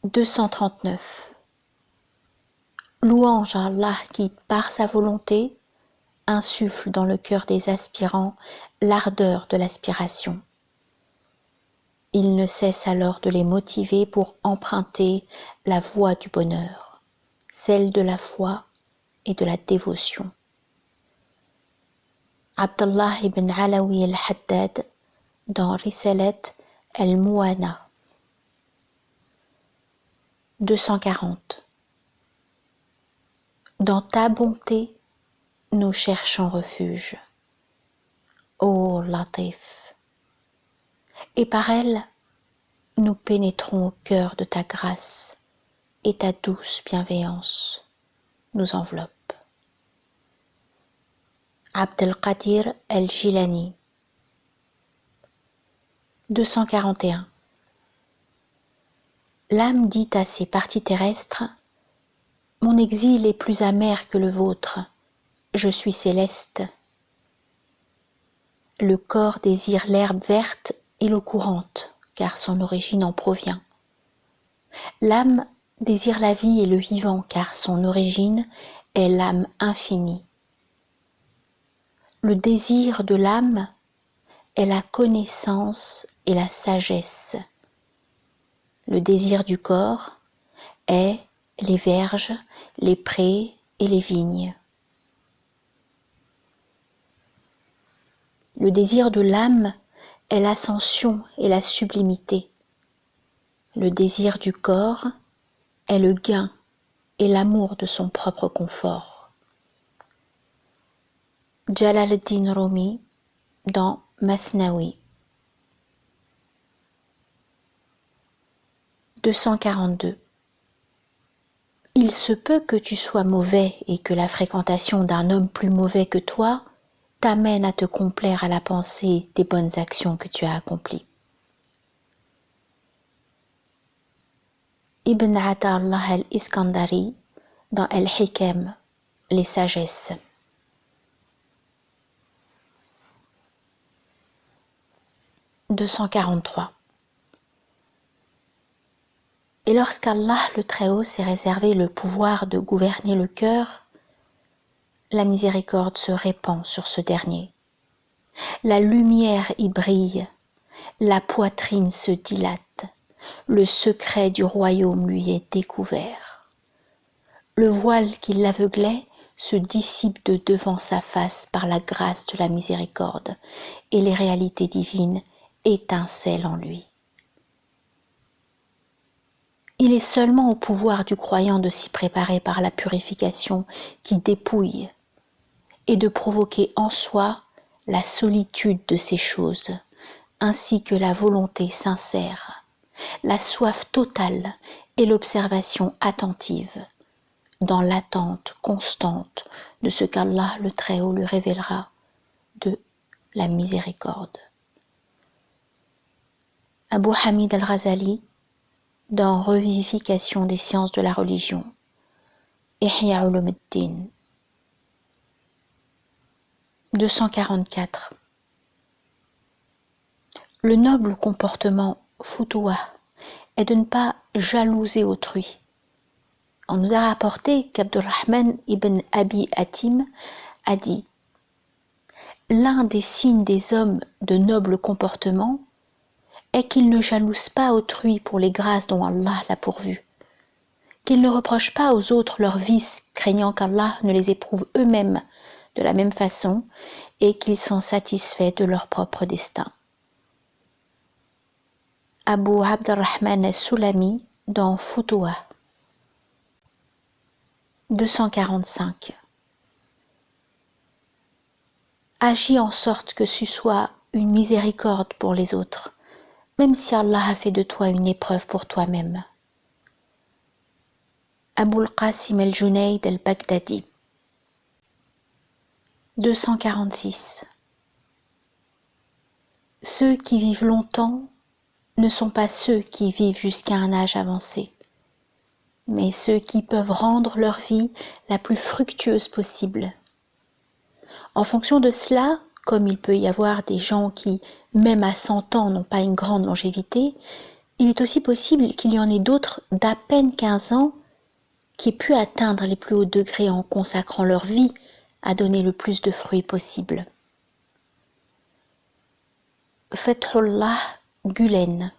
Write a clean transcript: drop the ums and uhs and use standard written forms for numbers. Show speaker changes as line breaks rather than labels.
239. Louange à Allah qui, par sa volonté, insuffle dans le cœur des aspirants l'ardeur de l'aspiration. Il ne cesse alors de les motiver pour emprunter la voie du bonheur, celle de la foi et de la dévotion. Abdallah ibn Alawi al-Haddad dans Risalat al-Muwana. 240. Dans ta bonté, nous cherchons refuge, ô Latif, et par elle, nous pénétrons au cœur de ta grâce et ta douce bienveillance nous enveloppe. Abd al-Qadir al-Jilani. 241. L'âme dit à ses parties terrestres: mon exil est plus amer que le vôtre, je suis céleste. Le corps désire l'herbe verte et l'eau courante, car son origine en provient. L'âme désire la vie et le vivant, car son origine est l'âme infinie. Le désir de l'âme est la connaissance et la sagesse. Le désir du corps est les verges, les prés et les vignes. Le désir de l'âme est l'ascension et la sublimité. Le désir du corps est le gain et l'amour de son propre confort. Jalal ad-Din Rumi dans Mathnawi. 242. Il se peut que tu sois mauvais et que la fréquentation d'un homme plus mauvais que toi t'amène à te complaire à la pensée des bonnes actions que tu as accomplies. Ibn Ata'Allah al-Iskandari dans Al-Hikam, les sagesses. 243. Et lorsqu'Allah le Très-Haut s'est réservé le pouvoir de gouverner le cœur, la miséricorde se répand sur ce dernier. La lumière y brille, la poitrine se dilate, le secret du royaume lui est découvert. Le voile qui l'aveuglait se dissipe de devant sa face par la grâce de la miséricorde, et les réalités divines étincellent en lui. Il est seulement au pouvoir du croyant de s'y préparer par la purification qui dépouille et de provoquer en soi la solitude de ces choses, ainsi que la volonté sincère, la soif totale et l'observation attentive, dans l'attente constante de ce qu'Allah le Très-Haut lui révélera de la miséricorde. Abu Hamid al-Ghazali dans Revivification des sciences de la religion, Ihya Ulumuddin. 244. Le noble comportement futuwa est de ne pas jalouser autrui. On nous a rapporté qu'Abdurrahman ibn Abi Hatim a dit: l'un des signes des hommes de noble comportement est qu'ils ne jalousent pas autrui pour les grâces dont Allah l'a pourvu, qu'ils ne reprochent pas aux autres leurs vices, craignant qu'Allah ne les éprouve eux-mêmes de la même façon, et qu'ils sont satisfaits de leur propre destin. Abu Abdurrahman al-Sulami dans Futuwa. 245. Agis en sorte que ce soit une miséricorde pour les autres, même si Allah a fait de toi une épreuve pour toi-même. Abul Qasim al-Junayd al-Baghdadi. 246. Ceux qui vivent longtemps ne sont pas ceux qui vivent jusqu'à un âge avancé, mais ceux qui peuvent rendre leur vie la plus fructueuse possible. En fonction de cela, comme il peut y avoir des gens qui, même à 100 ans, n'ont pas une grande longévité, il est aussi possible qu'il y en ait d'autres d'à peine 15 ans qui aient pu atteindre les plus hauts degrés en consacrant leur vie à donner le plus de fruits possible. Fethullah Gülen,